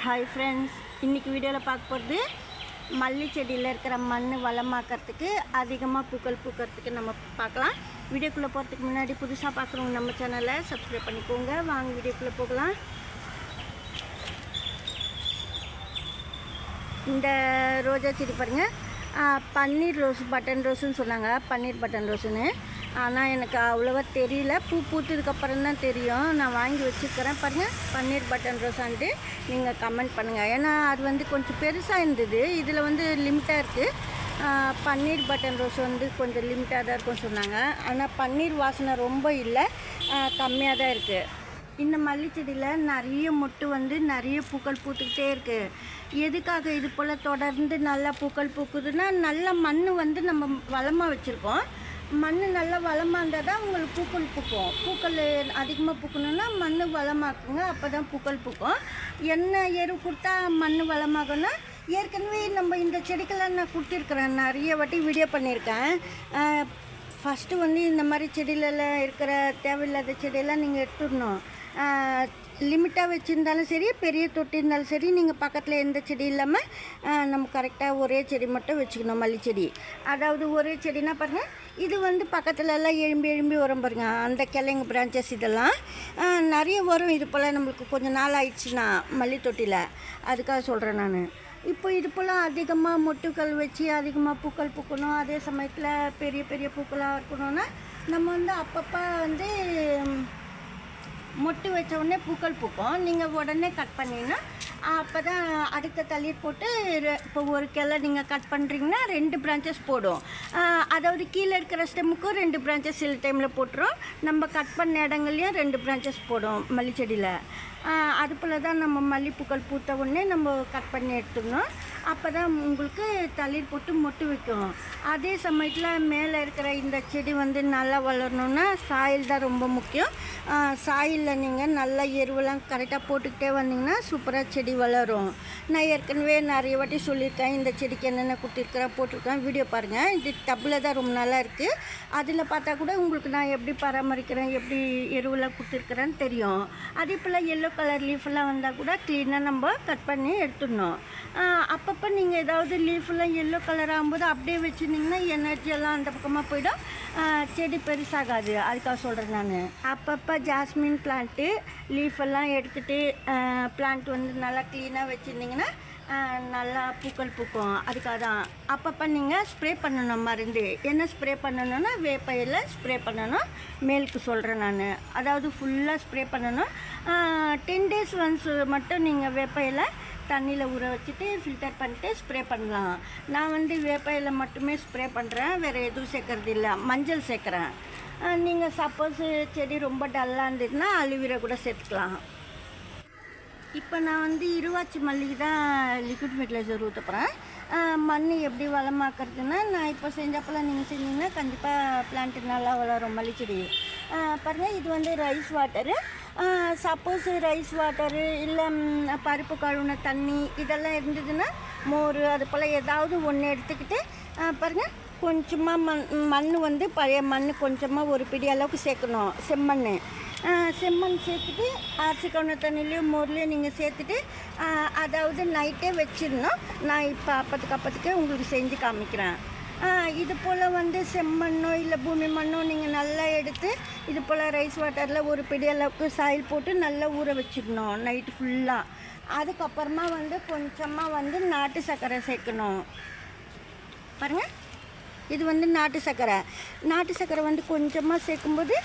Hi friends, இன்றைக்கி வீடியோவில் பார்க்க போகிறது மல்லி செடியில் இருக்கிற மண் வளமாக்கிறதுக்கு அதிகமாக பூக்கள் பூக்கிறதுக்கு நம்ம பார்க்கலாம். வீடியோக்குள்ளே போகிறதுக்கு முன்னாடி புதுசாக பார்க்குறவங்க நம்ம சேனலை சப்ஸ்கிரைப் பண்ணிக்கோங்க. வாங்க வீடியோக்குள்ளே போகலாம். இந்த ரோஜா செடி பாருங்கள், பன்னீர் ரோஸ் பட்டன் ரோஸுன்னு சொன்னாங்க, பன்னீர் பட்டன் ரோஸுன்னு. ஆனால் எனக்கு அவ்வளோவா தெரியல, பூ பூத்ததுக்கப்புறம் தான் தெரியும். நான் வாங்கி வச்சுக்கிறேன் பாருங்கள், பன்னீர் பட்டன் ரோஸான்ட்டு நீங்கள் கமெண்ட் பண்ணுங்கள். ஏன்னா அது வந்து கொஞ்சம் பெருசாக இருந்தது, இதில் வந்து லிமிட்டாக இருக்குது. பன்னீர் பட்டன் ரோஸ் வந்து கொஞ்சம் லிமிட்டாக தான் இருக்கும்னு சொன்னாங்க. ஆனால் பன்னீர் வாசனை ரொம்ப இல்லை, கம்மியாக தான் இருக்குது. இந்த மல்லி செடியில் நிறைய மொட்டு வந்து நிறைய பூக்கள் பூத்துக்கிட்டே இருக்குது. எதுக்காக இது போல் தொடர்ந்து நல்லா பூக்கள் பூக்குதுன்னா, நல்ல மண் வந்து நம்ம வளமாக வச்சுருக்கோம். மண் நல்லா வளமாக இருந்தால் தான் உங்களுக்கு பூக்கள் பூக்கும். பூக்கள் அதிகமாக பூக்கணுன்னா மண் வளமாக்குங்க, அப்போ தான் பூக்கள் பூக்கும். என்ன எரு கொடுத்தா மண் வளமாகும்னா, ஏற்கனவே நம்ம இந்த செடிக்கெல்லாம் நான் கொடுத்துருக்குறேன், நிறைய வாட்டி வீடியோ பண்ணியிருக்கேன். ஃபஸ்ட்டு வந்து இந்த மாதிரி செடியிலலாம் இருக்கிற தேவையில்லாத செடியெல்லாம் நீங்கள் எடுத்துடணும். லிமிட்டாக வச்சுருந்தாலும் சரி, பெரிய தொட்டி இருந்தாலும் சரி, நீங்கள் பக்கத்தில் எந்த செடி இல்லாமல் நம்ம கரெக்டாக ஒரே செடி மட்டும் வச்சுக்கணும். மல்லி செடி அதாவது ஒரே செடினா பாருங்கள், இது வந்து பக்கத்துலலாம் எழும்பி வரும் பாருங்க, அந்த கிளைங்க பிரான்ச்சஸ் இதெல்லாம் நிறைய வரும். இது போல் நம்மளுக்கு கொஞ்சம் நாள் ஆயிடுச்சுன்னா மல்லி தொட்டியில், அதுக்காக சொல்கிறேன் நான். இப்போ இது போல் அதிகமாக மொட்டுக்கள் வச்சு அதிகமாக பூக்கள் பூக்கணும், அதே சமயத்தில் பெரிய பெரிய பூக்களாக இருக்கணும்னா நம்ம வந்து அப்பப்போ வந்து மொட்டு வச்ச உடனே பூக்கள் பூக்கும். நீங்கள் உடனே கட் பண்ணிங்கன்னா அப்போ தான் அடுத்த தளிர் போட்டு, இப்போ ஒரு கிளை நீங்கள் கட் பண்ணுறீங்கன்னா 2 பிரான்ச்சஸ் போடும். அதாவது கீழே இருக்கிற ஸ்டெம்முக்கும் 2 பிரான்ச்சஸ் சில டைமில் போட்டுரும். நம்ம கட் பண்ண இடங்கள்லையும் 2 பிரான்ச்சஸ் போடும் மல்லி செடியில். அது போல் தான் நம்ம மல்லிப்பூக்கள் பூத்த உடனே நம்ம கட் பண்ணி எடுத்துக்கணும். அப்போ தான் உங்களுக்கு தளிர் போட்டு மொட்டு வைக்கும். அதே சமயத்தில் மேலே இருக்கிற இந்த செடி வந்து நல்லா வளரணுன்னா சாயில் தான் ரொம்ப முக்கியம். சாயிலில் நீங்கள் நல்ல எருவெல்லாம் கரெக்டாக போட்டுக்கிட்டே வந்தீங்கன்னா சூப்பராக செடி வளரும். நான் ஏற்கனவே நிறைய வாட்டி சொல்லியிருக்கேன், இந்த செடிக்கு என்னென்ன கொடுத்துருக்கிறேன் போட்டிருக்கேன், வீடியோ பாருங்கள். இது டப்பில் தான் ரொம்ப நல்லா இருக்குது. அதில் பார்த்தா கூட உங்களுக்கு நான் எப்படி பராமரிக்கிறேன், எப்படி எருவெல்லாம் கொடுத்துருக்குறேன்னு தெரியும். அதே போல் எல்லோ கலர் லீஃபெல்லாம் வந்தால் கூட க்ளீனாக நம்ம கட் பண்ணி எடுத்துடணும். அப்பப்போ நீங்கள் ஏதாவது லீஃபெல்லாம் எல்லோ கலர் ஆகும்போது அப்படியே வச்சுருந்தீங்கன்னா எனர்ஜியெல்லாம் அந்த பக்கமாக போய்டும், செடி பெருசாகாது. அதுக்காக சொல்கிறேன் நான். அப்பப்போ ஜாஸ்மின் பிளான்ட்டு லீஃபெல்லாம் எடுத்துகிட்டு பிளான்ட் வந்து நல்லா க்ளீனாக வச்சுருந்தீங்கன்னா நல்லா பூக்கள் பூக்கும். அதுக்காக தான் அப்பப்போ நீங்கள் ஸ்ப்ரே பண்ணணும். மருந்து என்ன ஸ்ப்ரே பண்ணணுன்னா, வேப்பையில் ஸ்ப்ரே பண்ணணும். மேலுக்கு சொல்கிறேன் நான், அதாவது ஃபுல்லாக ஸ்ப்ரே பண்ணணும். 10 days ஒன்ஸ் மட்டும் நீங்கள் வேப்பையில் தண்ணியில் ஊற வச்சுட்டு ஃபில்டர் பண்ணிட்டு ஸ்ப்ரே பண்ணலாம். நான் வந்து வேப்பையில் மட்டுமே ஸ்ப்ரே பண்ணுறேன், வேறு எதுவும் சேர்க்குறது இல்லை. மஞ்சள் சேர்க்குறேன். நீங்கள் சப்போஸ் செடி ரொம்ப டல்லாக இருந்ததுன்னா அலுவீரா கூட சேர்த்துக்கலாம். இப்போ நான் வந்து இருவாச்சி மல்லிக்கு தான் லிக்விட் ஃபெர்டிலைசர் ஊற்ற போகிறேன். மண் எப்படி வளமாக்குறதுன்னா, நான் இப்போ செஞ்சப்பெல்லாம் நீங்கள் செஞ்சீங்கன்னா கண்டிப்பாக பிளான்ட்டு நல்லா வளரும் மல்லி செடி. பாருங்கள், இது வந்து rice water. Suppose rice water இல்லை பருப்பு கழுவுன தண்ணி இதெல்லாம் இருந்ததுன்னா மோர் அது போல் ஏதாவது ஒன்று எடுத்துக்கிட்டு பாருங்கள், கொஞ்சமாக மண் வந்து பழைய மண் கொஞ்சமாக ஒரு பிடி அளவுக்கு சேர்க்கணும். செம்மண் சேர்த்துட்டு அரிசி கவுன தண்ணிலையும் மோர்லேயும் நீங்கள் சேர்த்துட்டு அதாவது நைட்டே வச்சிடணும். நான் இப்போ அப்பத்துக்கு உங்களுக்கு செஞ்சு காமிக்கிறேன். இது போல் வந்து செம்மண்ணோ இல்லை பூமி மண்ணோ நீங்கள் நல்லா எடுத்து இது போல் ரைஸ் வாட்டரில் ஒரு பிடி அளவுக்கு சாயில் போட்டு நல்லா ஊற வச்சிடணும் நைட்டு ஃபுல்லாக. அதுக்கப்புறமா வந்து கொஞ்சமாக வந்து நாட்டு சர்க்கரை சேர்க்கணும். பாருங்கள், இது வந்து நாட்டு சர்க்கரை வந்து கொஞ்சமாக சேர்க்கும்போது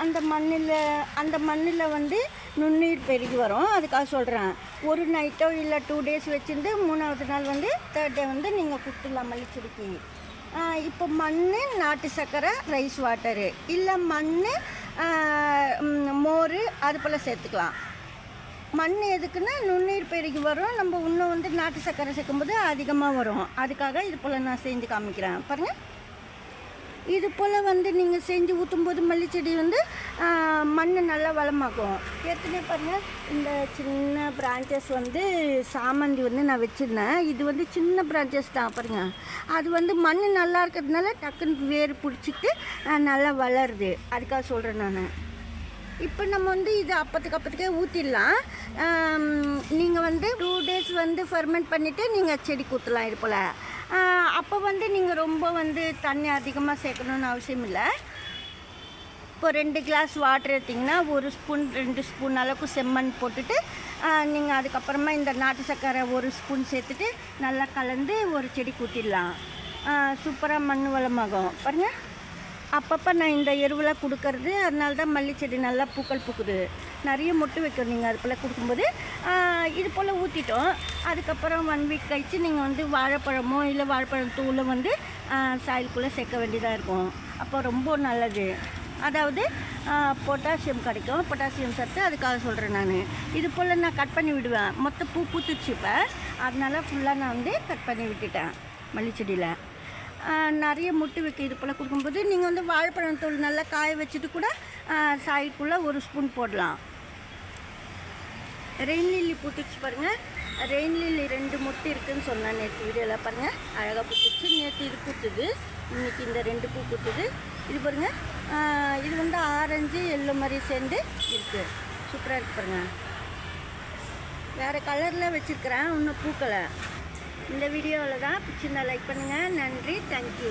அந்த மண்ணில் வந்து நுண்ணுயிர் பெருகி வரும். அதுக்காக சொல்கிறேன். ஒரு நைட்டோ இல்லை 2 days வச்சுருந்து 3ஆவது நாள் வந்து 3rd day வந்து நீங்கள் கொடுத்துடலாம் மல்லி செடிக்கு. இப்போ மண், நாட்டு சர்க்கரை, ரைஸ் வாட்டரு இல்லை மண், மோர் அது போல் சேர்த்துக்கலாம். மண் எதுக்குன்னா நுண்ணுயிர் பெருகி வரும். நம்ம இன்னும் வந்து நாட்டு சர்க்கரை சேர்க்கும்போது அதிகமாக வரும். அதுக்காக இது போல் நான் செஞ்சு காமிக்கிறேன். பாருங்கள், இது போல் வந்து நீங்கள் செஞ்சு ஊற்றும்போது மல்லி செடி வந்து மண் நல்லா வளமாக்கும். ஏற்கனவே பாருங்கள், இந்த சின்ன பிரான்ச்சஸ் வந்து சாமந்தி வந்து நான் வச்சுருந்தேன். இது வந்து சின்ன பிரான்ச்சஸ் தான் பாருங்கள். அது வந்து மண் நல்லா இருக்கிறதுனால டக்குன்னு வேர் பிடிச்சிட்டு நல்லா வளருது. அதுக்காக சொல்கிறேன் நான். இப்போ நம்ம வந்து இது அப்பத்துக்கே ஊற்றிடலாம். நீங்கள் வந்து வந்து ஃபெர்மெண்ட் பண்ணிவிட்டு நீங்கள் செடிக்கு ஊற்றலாம் இது போல். அப்போ வந்து நீங்கள் ரொம்ப வந்து தண்ணி அதிகமாக சேர்க்கணுன்னு அவசியம் இல்லை. இப்போ 2 கிளாஸ் வாட்டர் எடுத்திங்கன்னா 1 ஸ்பூன் 2 ஸ்பூன் அளவுக்கு செம்மண் போட்டுட்டு நீங்கள் அதுக்கப்புறமா இந்த நாட்டு சர்க்கரை 1 ஸ்பூன் சேர்த்துட்டு நல்லா கலந்து ஒரு செடிக்கு ஊற்றிடலாம். சூப்பராக மண் வளமாகும் பாருங்கள். அப்பப்போ நான் இந்த எருவெலாம் கொடுக்கறது, அதனால தான் மல்லி செடி நல்லா பூக்கள் பூக்குது. நிறைய மொட்டு வைக்கும் நீங்கள் அது போல் கொடுக்கும்போது. இது போல் ஊற்றிட்டோம். அதுக்கப்புறம் 1 வீக் கழித்து நீங்கள் வந்து வாழைப்பழமோ இல்லை வாழைப்பழம் தூளை வந்து சாயிலுக்குள்ளே சேர்க்க வேண்டியதாக இருக்கும். அப்போ ரொம்ப நல்லது. அதாவது பொட்டாசியம் கிடைக்கும், பொட்டாசியம் சத்து. அதுக்காக சொல்கிறேன் நான். இது போல் நான் கட் பண்ணி விடுவேன். மொத்த பூ பூத்துச்சு இப்போ, அதனால ஃபுல்லாக நான் வந்து கட் பண்ணி விட்டுட்டேன் மல்லிச்செடியில். நிறைய முட்டு வைக்க இது போல் கொடுக்கும்போது நீங்கள் வந்து வாழைப்பழம் தூள் நல்லா காய வச்சுட்டு கூட சாய்க்குள்ளே 1 ஸ்பூன் போடலாம். ரெயின் லில்லி பூத்துச்சு பாருங்கள். ரெயின் லில்லி 2 முட்டு இருக்குதுன்னு சொன்னேன் நேற்று வீடியோவில். பாருங்கள் அழகாக பூத்துச்சு. நேற்று இது பூத்துது, இன்றைக்கி இந்த 2 பூ பூத்துது. இது பாருங்கள், இது வந்து ஆரஞ்சு எல்லோ மாதிரி சேர்ந்து இருக்குது. சூப்பராக இருக்குது பாருங்கள். வேறு கலரில் வச்சுருக்கிறேன், இன்னும் பூக்களை. இந்த வீடியோவில் தான் பிடிச்சிருந்தா லைக் பண்ணுங்கள். நன்றி, தேங்க்யூ.